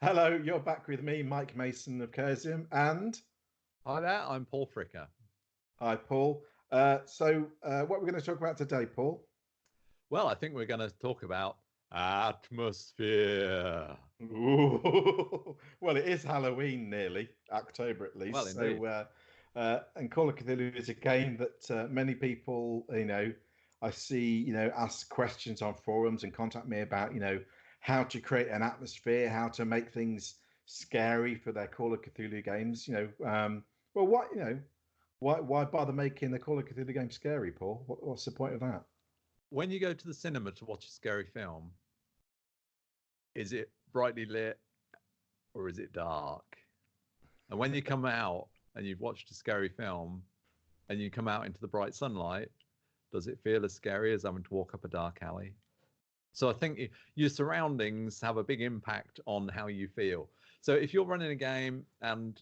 Hello, you're back with me, Mike Mason of Chaosium, and Hi there, I'm Paul Fricker. hi, Paul. What we're going to talk about today, Paul? Well, I think we're going to talk about atmosphere. Ooh. Well, it is Halloween nearly, October at Well, least. indeed. And Call of Cthulhu is a game that many people, I see, ask questions on forums and contact me about, how to create an atmosphere, how to make things scary for their Call of Cthulhu games. Well, why bother making the Call of Cthulhu game scary, Paul? What's the point of that? When you go to the cinema to watch a scary film, is it brightly lit or is it dark? And when you come out and you've watched a scary film and you come out into the bright sunlight, does it feel as scary as having to walk up a dark alley? So I think your surroundings have a big impact on how you feel. So if you're running a game and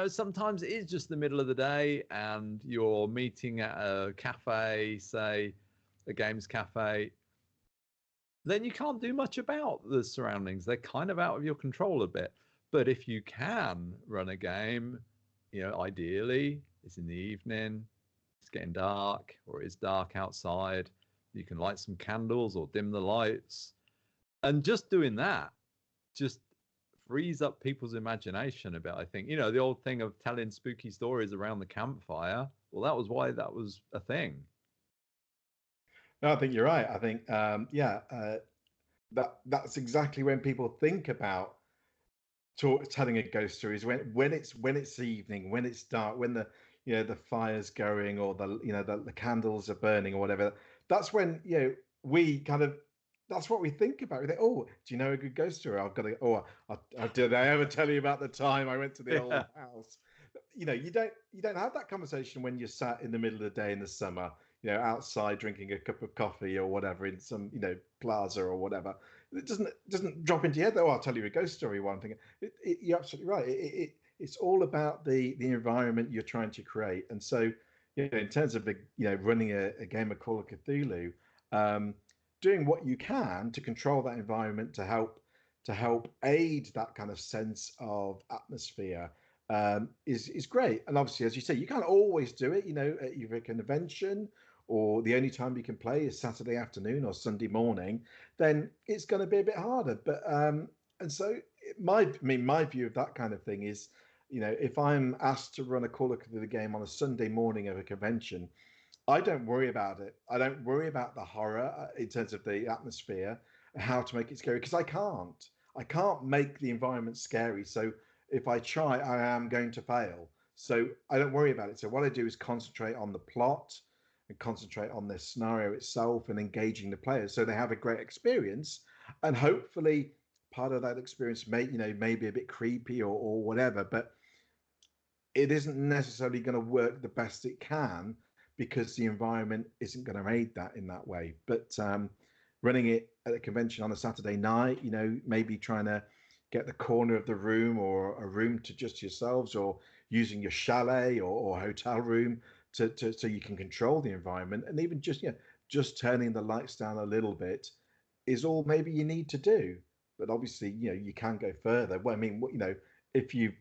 sometimes it is just the middle of the day and you're meeting at a cafe, say a games cafe, then you can't do much about the surroundings. They're kind of out of your control a bit. But if you can run a game, ideally it's in the evening, it's getting dark or it's dark outside. You can light some candles or dim the lights. And just doing that just frees up people's imagination a bit, I think. The old thing of telling spooky stories around the campfire. Well, that was why that was a thing. No, I think you're right. I think, that's exactly when people think about telling a ghost story is when it's evening, when it's dark, when the fire's going or the candles are burning or whatever. That's when we kind of that's what we think about. We think, oh, do you know a good ghost story? I've got to. Oh, did I ever tell you about the time I went to the old house? You don't have that conversation when you're sat in the middle of the day in the summer, outside drinking a cup of coffee or whatever in some plaza or whatever. It doesn't drop into your head. Oh, I'll tell you a ghost story. One thing. You're absolutely right. It's all about the environment you're trying to create. And so, in terms of running a game of Call of Cthulhu, doing what you can to control that environment to help aid that kind of sense of atmosphere is great. And obviously, as you say, you can't always do it. At either a convention or the only time you can play is Saturday afternoon or Sunday morning, then it's going to be a bit harder. But and so my view of that kind of thing is, if I'm asked to run a Call of Cthulhu game on a Sunday morning of a convention, I don't worry about it. I don't worry about the horror in terms of the atmosphere, how to make it scary, because I can't. I can't make the environment scary. So if I try, I am going to fail. So I don't worry about it. So what I do is concentrate on the plot and concentrate on the scenario itself and engaging the players so they have a great experience. And hopefully part of that experience may be a bit creepy or whatever, but it isn't necessarily going to work the best it can because the environment isn't going to aid that in that way. But running it at a convention on a Saturday night, maybe trying to get the corner of the room or a room to just yourselves, or using your chalet or hotel room to so you can control the environment, and even just turning the lights down a little bit is all maybe you need to do. But obviously, you can go further. Well, I mean, if you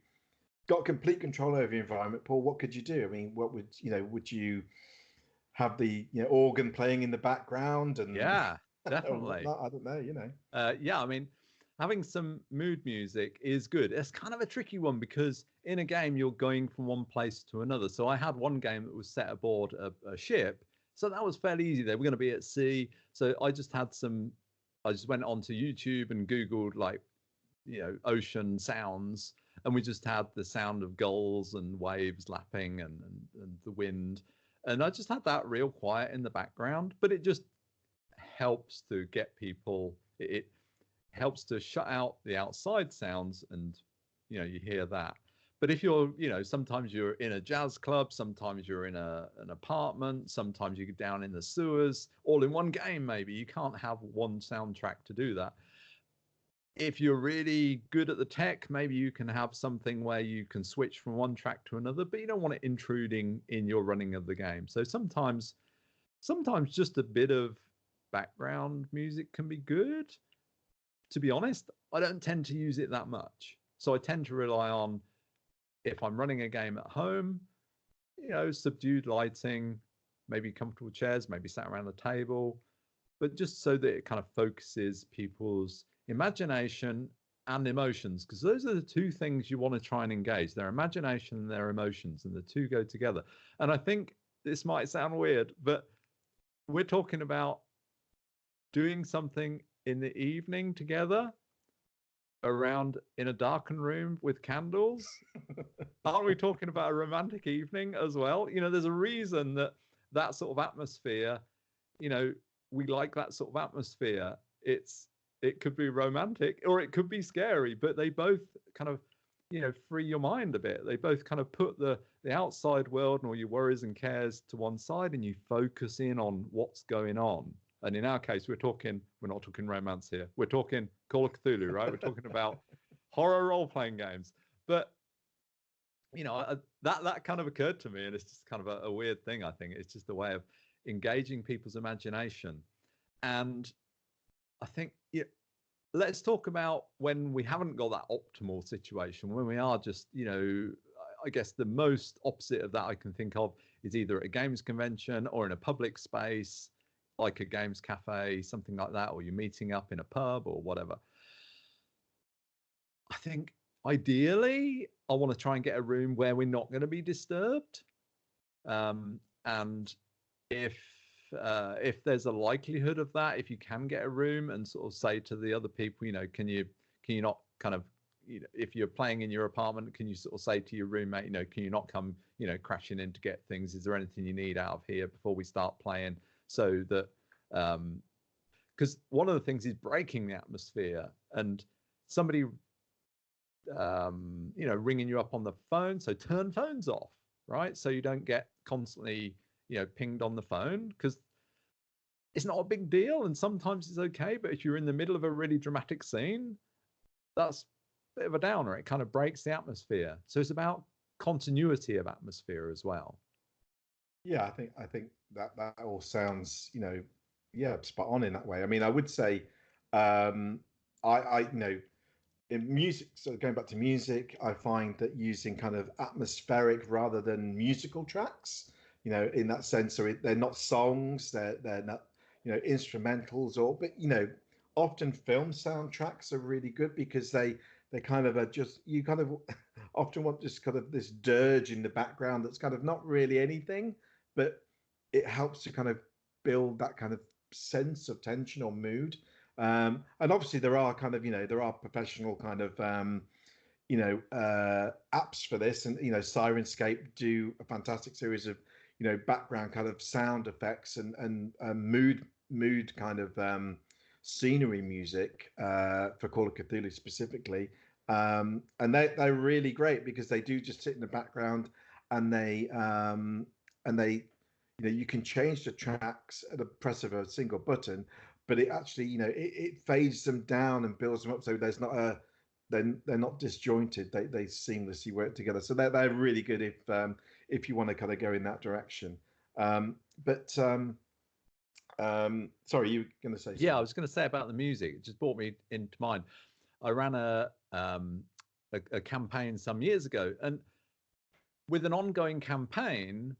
got complete control over the environment, Paul, what could you do? I mean, what would you have the organ playing in the background and Yeah, or definitely. whatnot? I don't know. Yeah, I mean, having some mood music is good. It's kind of a tricky one because in a game you're going from one place to another. So I had one game that was set aboard a ship, so that was fairly easy. They were going to be at sea, so I just went onto YouTube and Googled like ocean sounds, and we just had the sound of gulls and waves lapping and the wind, and I just had that real quiet in the background, but it just helps to get people. It helps to shut out the outside sounds, and you hear that. But if you're, sometimes you're in a jazz club, sometimes you're in an apartment, sometimes you get down in the sewers, all in one game. Maybe you can't have one soundtrack to do that. If you're really good at the tech, maybe you can have something where you can switch from one track to another, but you don't want it intruding in your running of the game. So sometimes just a bit of background music can be good. To be honest, I don't tend to use it that much. So I tend to rely on, if I'm running a game at home, subdued lighting, maybe comfortable chairs, maybe sat around a table, but just so that it kind of focuses people's imagination and emotions, because those are the two things you want to try and engage: their imagination and their emotions, and the two go together. And I think this might sound weird, but we're talking about doing something in the evening together around in a darkened room with candles. Aren't we talking about a romantic evening as well? There's a reason that sort of atmosphere, we like that sort of atmosphere. It could be romantic or it could be scary, but they both kind of, free your mind a bit. They both kind of put the outside world and all your worries and cares to one side, and you focus in on what's going on. And in our case, we're not talking romance here. We're talking Call of Cthulhu, right? We're talking about horror role-playing games. But, that kind of occurred to me, and it's just kind of a weird thing, I think. It's just a way of engaging people's imagination. And I think, let's talk about when we haven't got that optimal situation, when we are just, I guess the most opposite of that I can think of is either at a games convention or in a public space, like a games cafe, something like that, or you're meeting up in a pub or whatever. I think ideally, I want to try and get a room where we're not going to be disturbed. And if there's a likelihood of that, if you can get a room and sort of say to the other people, can you not kind of, if you're playing in your apartment, can you sort of say to your roommate, can you not come, crashing in to get things? Is there anything you need out of here before we start playing? So that, because one of the things is breaking the atmosphere, and somebody, ringing you up on the phone. So turn phones off, right? So you don't get constantly, pinged on the phone, because it's not a big deal. And sometimes it's okay. But if you're in the middle of a really dramatic scene, that's a bit of a downer. It kind of breaks the atmosphere. So it's about continuity of atmosphere as well. Yeah, I think that all sounds, spot on in that way. I mean, I would say, I in music, so going back to music, I find that using kind of atmospheric rather than musical tracks, in that sense, so they're not songs, they're not, instrumentals, but often film soundtracks are really good because they kind of are just, you kind of often want just kind of this dirge in the background that's kind of not really anything, but it helps to kind of build that kind of sense of tension or mood. And obviously there are kind of, there are professional kind of, apps for this, and, Sirenscape do a fantastic series of, background kind of sound effects and mood kind of scenery music for Call of Cthulhu specifically. And they're really great because they do just sit in the background, and they you can change the tracks at the press of a single button, but it actually it fades them down and builds them up, so there's not a they're not disjointed. They seamlessly work together, so they're really good if you want to kind of go in that direction. Sorry, you were going to say something? Yeah, I was going to say about the music. It just brought me into mind. I ran a campaign some years ago, and with an ongoing campaign,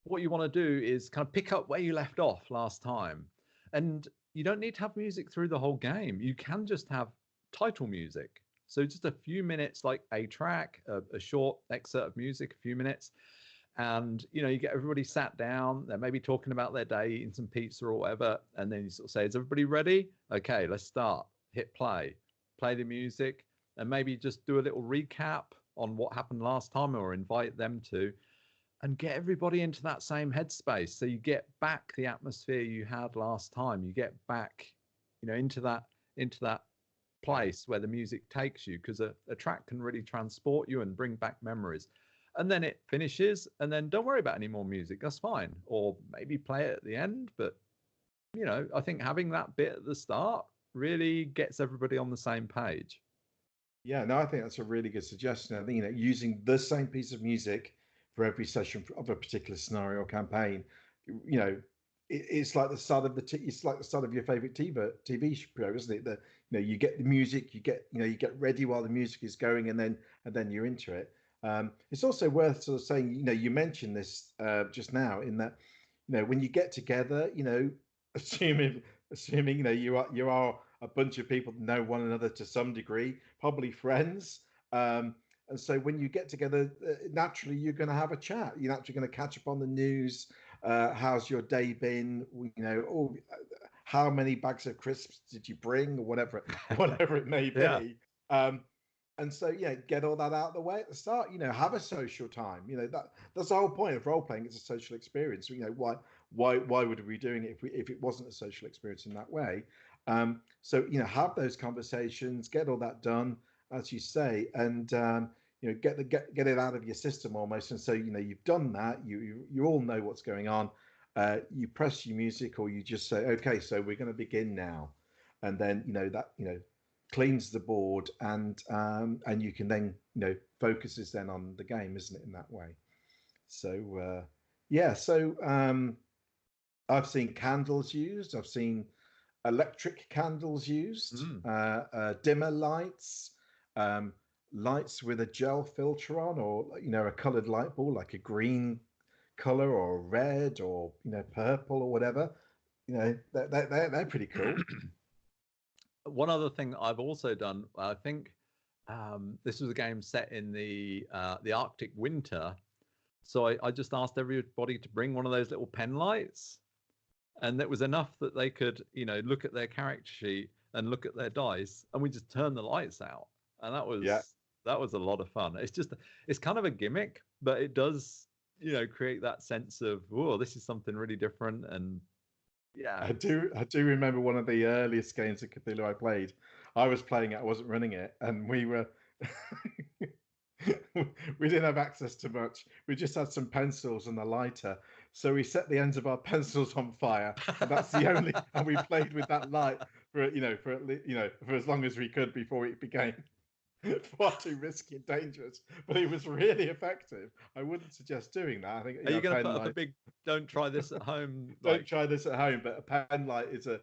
what you want to do is kind of pick up where you left off last time. And you don't need to have music through the whole game. You can just have title music. So just a few minutes, like a track, a short excerpt of music, a few minutes. And, you get everybody sat down. They're maybe talking about their day, eating some pizza or whatever. And then you sort of say, is everybody ready? Okay, let's start. Hit play the music, and maybe just do a little recap on what happened last time, or invite them to, and get everybody into that same headspace. So you get back the atmosphere you had last time. You get back, into that place where the music takes you, because a track can really transport you and bring back memories. And then it finishes, and then don't worry about any more music. That's fine. Or maybe play it at the end. But, I think having that bit at the start really gets everybody on the same page. Yeah, no, I think that's a really good suggestion. I think, using the same piece of music for every session of a particular scenario or campaign, it's like the start of it's like the start of your favorite TV show, isn't it? That you get the music, you get ready while the music is going, and then you're into it. It's also worth sort of saying, you mentioned this just now, in that when you get together, assuming you are a bunch of people that know one another to some degree, probably friends. And so when you get together, naturally you're going to have a chat. You're naturally going to catch up on the news. How's your day been? Oh, how many bags of crisps did you bring, or whatever it may Yeah. be. And so, get all that out of the way at the start. Have a social time. That's the whole point of role playing. It's a social experience. Why would we be doing it if it wasn't a social experience in that way? So have those conversations, get all that done, as you say, and get it out of your system almost. And so you've done that. You all know what's going on. You press your music, or you just say, okay, so we're going to begin now, and then that cleans the board, and you can then focuses then on the game, isn't it, in that way? So I've seen candles used. I've seen electric candles used, dimmer lights, lights with a gel filter on, or a colored light bulb, like a green color or a red or purple or whatever. They're pretty cool. One other thing that I've also done, I think this was a game set in the Arctic winter, so I just asked everybody to bring one of those little pen lights, and that was enough that they could look at their character sheet and look at their dice, and we just turned the lights out, and that was a lot of fun. It's kind of a gimmick, but it does create that sense of, oh, this is something really different. And yeah, I do remember one of the earliest games of Cthulhu I played. I was playing it, I wasn't running it, and we were we didn't have access to much. We just had some pencils and a lighter, so we set the ends of our pencils on fire, and that's the only. And we played with that light for for as long as we could before it became far too risky and dangerous. But it was really effective. I wouldn't suggest doing that. I think are you going to put up a big "Don't try this at home"? Don't try this at home. But a pen light is a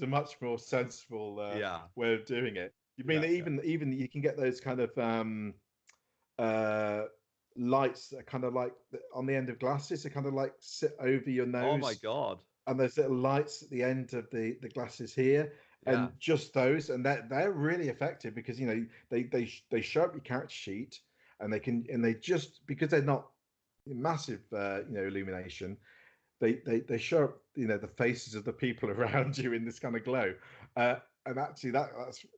much more sensible way of doing it. You mean even you can get those kind of lights that are kind of like on the end of glasses. They kind of like sit over your nose. Oh my god! And there's little lights at the end of the glasses here, and just those, and they're really effective because they show up your character sheet, and they just, because they're not massive illumination, they show up the faces of the people around you in this kind of glow, and actually that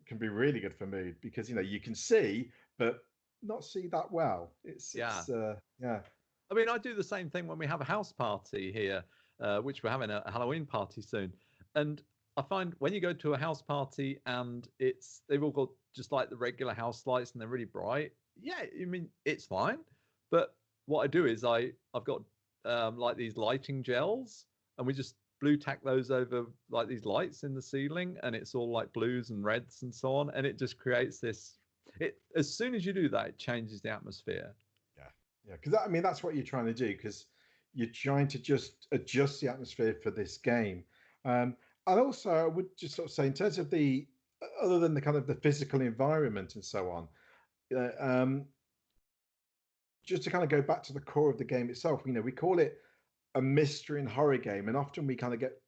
can be really good for mood, because you can see but not see that well. It's I mean, I do the same thing when we have a house party here, which we're having a Halloween party soon. And I find when you go to a house party and they've all got just like the regular house lights and they're really bright. Yeah, I mean, it's fine. But what I do is I've got like these lighting gels, and we just blue tack those over like these lights in the ceiling, and it's all like blues and reds and so on. And it just creates this, as soon as you do that, it changes the atmosphere. Yeah, because I mean that's what you're trying to do, because you're trying to just adjust the atmosphere for this game. And also, I would just sort of say, in terms of other than the kind of the physical environment and so on, just to kind of go back to the core of the game itself, we call it a mystery and horror game, and often we kind of get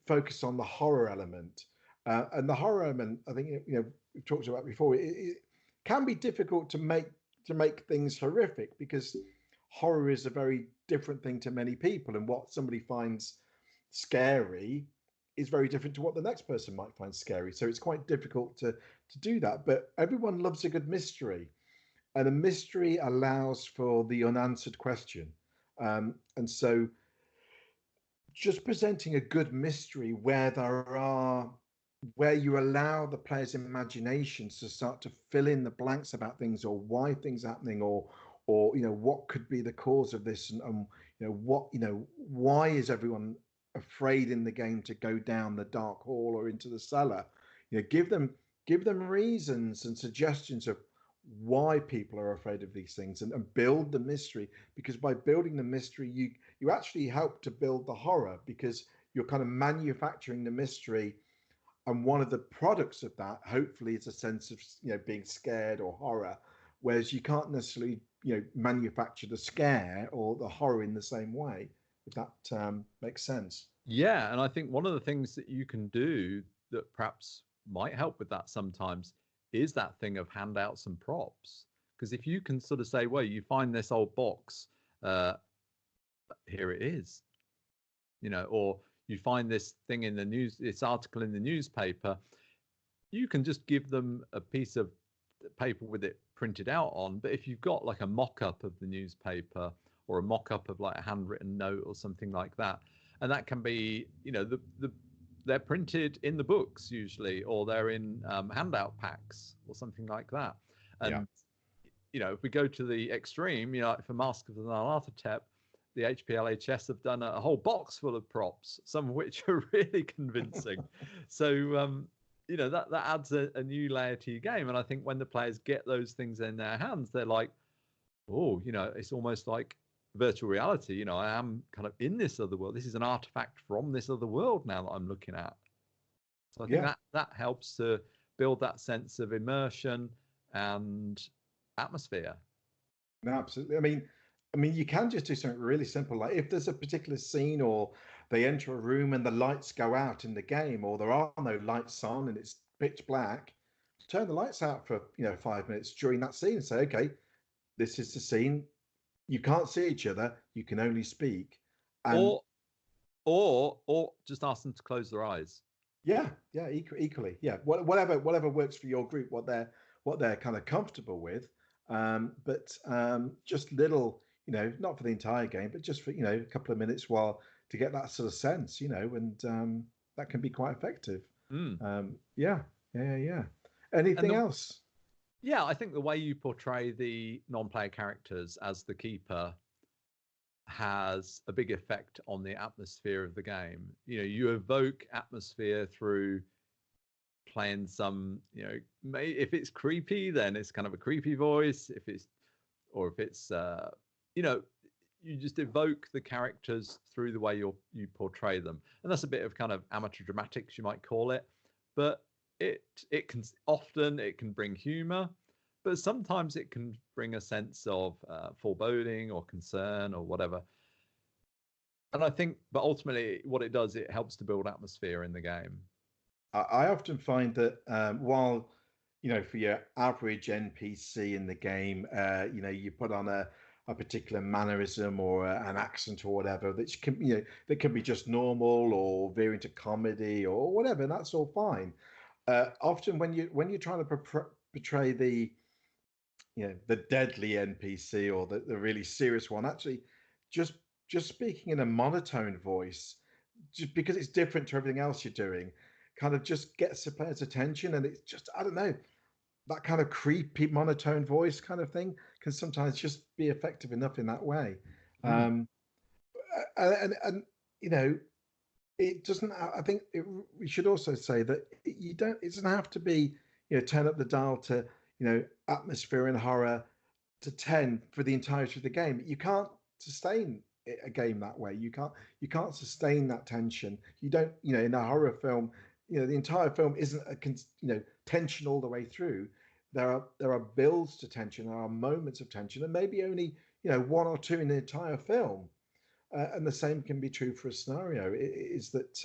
focused on the horror element. And the horror element, I think we've talked about before, it can be difficult to make things horrific, because horror is a very different thing to many people, and what somebody finds scary is very different to what the next person might find scary. So it's quite difficult to do that. But everyone loves a good mystery, and a mystery allows for the unanswered question. And so just presenting a good mystery where you allow the player's imaginations to start to fill in the blanks about things, or why things are happening, or what could be the cause of this, and why is everyone afraid in the game to go down the dark hall or into the cellar. Give them reasons and suggestions of why people are afraid of these things, and build the mystery, because by building the mystery you actually help to build the horror, because you're kind of manufacturing the mystery, and one of the products of that hopefully is a sense of being scared or horror, whereas you can't necessarily manufacture the scare or the horror in the same way, if that makes sense. Yeah, and I think one of the things that you can do that perhaps might help with that sometimes is that thing of hand out some props. Because if you can sort of say, well, you find this old box, here it is, or you find this thing in the news, this article in the newspaper, you can just give them a piece of paper with it printed out on. But if you've got like a mock-up of the newspaper or a mock-up of like a handwritten note or something like that, and that can be, they're printed in the books usually, or they're in handout packs or something like that. And if we go to the extreme, like for Mask of the Nyarlathotep, the HPLHS have done a whole box full of props, some of which are really convincing. So that adds a new layer to your game. And I think when the players get those things in their hands, they're like, oh, it's almost like virtual reality. I am kind of in this other world. This is an artifact from this other world now that I'm looking at. So I think that helps to build that sense of immersion and atmosphere. No, absolutely. I mean, you can just do something really simple, like if there's a particular scene, or they enter a room and the lights go out in the game, or there are no lights on and it's pitch black, turn the lights out for 5 minutes during that scene and say, okay, this is the scene. You can't see each other. You can only speak. And or just ask them to close their eyes. Yeah, equally. Yeah, whatever works for your group, what they're kind of comfortable with. But just little, not for the entire game, but just for a couple of minutes while to get that sort of sense, and that can be quite effective. Yeah. Anything else? Yeah, I think the way you portray the non-player characters as the keeper has a big effect on the atmosphere of the game. You evoke atmosphere through playing some, if it's creepy, then it's kind of a creepy voice. If it's you just evoke the characters through the way you portray them. And that's a bit of kind of amateur dramatics, you might call it. But it can bring humor, but sometimes it can bring a sense of foreboding or concern or whatever. And I think, but ultimately what it does, it helps to build atmosphere in the game. I often find that while, for your average NPC in the game, you put on a particular mannerism or an accent or whatever that can be just normal or veer into comedy or whatever, and that's all fine. Often when you're trying to portray the deadly NPC or the really serious one, actually just speaking in a monotone voice, just because it's different to everything else you're doing, kind of just gets the player's attention. And it's just, I don't know, that kind of creepy monotone voice kind of thing can sometimes just be effective enough in that way. And it doesn't, I think we should also say that it doesn't have to be, turn up the dial to, atmosphere and horror to 10 for the entirety of the game. You can't sustain a game that way. You can't sustain that tension. You don't, in a horror film, the entire film isn't tension all the way through. There are builds to tension, there are moments of tension, and maybe only one or two in the entire film. And the same can be true for a scenario. Is that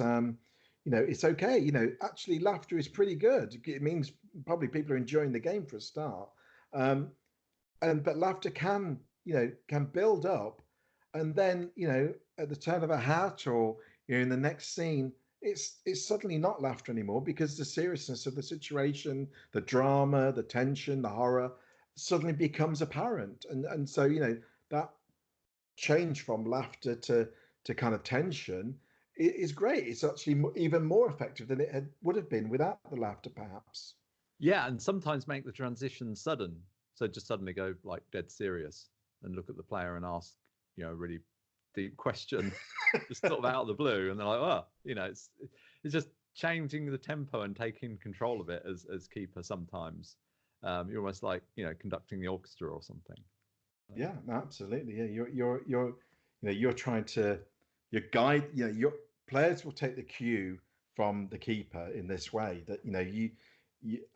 it's okay. Actually, laughter is pretty good. It means probably people are enjoying the game for a start. But laughter can build up, and then at the turn of a hat or in the next scene, it's suddenly not laughter anymore, because the seriousness of the situation, the drama, the tension, the horror suddenly becomes apparent, and so that change from laughter to kind of tension is great. It's actually even more effective than it would have been without the laughter, perhaps. Yeah, and sometimes make the transition sudden. So just suddenly go like dead serious and look at the player and ask, a really deep question, just sort of out of the blue, and they're like, oh, it's just changing the tempo and taking control of it as keeper. Sometimes you're almost like conducting the orchestra or something. Yeah, absolutely. Yeah, you're trying to guide. You're players will take the cue from the keeper in this way, that you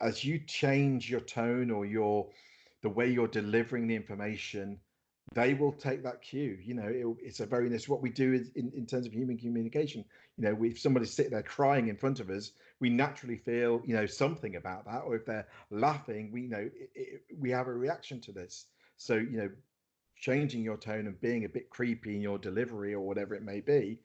as you change your tone or the way you're delivering the information, they will take that cue. It's it's what we do in terms of human communication. If somebody's sitting there crying in front of us, we naturally feel something about that, or if they're laughing, we have a reaction to this. So changing your tone and being a bit creepy in your delivery or whatever it may be,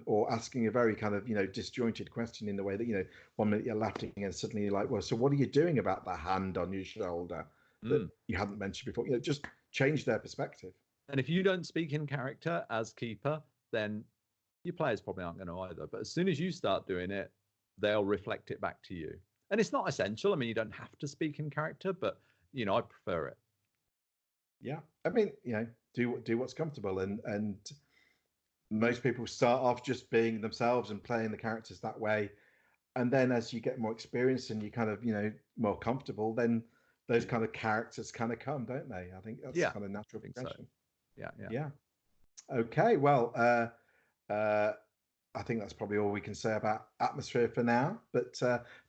or asking a very kind of disjointed question in the way that 1 minute you're laughing and suddenly you're like, well, so what are you doing about the hand on your shoulder that you hadn't mentioned before? Just change their perspective. And if you don't speak in character as keeper, then your players probably aren't going to either. But as soon as you start doing it, they'll reflect it back to you. And it's not essential. I mean, you don't have to speak in character, but I prefer it. Yeah, I mean, do what's comfortable, and most people start off just being themselves and playing the characters that way, and then as you get more experience and you kind of more comfortable, then those kind of characters kind of come, don't they? I think that's kind of natural progression. So. Yeah. Okay, well, I think that's probably all we can say about atmosphere for now. But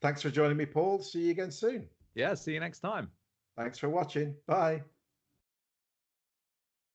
thanks for joining me, Paul. See you again soon. Yeah, see you next time. Thanks for watching. Bye.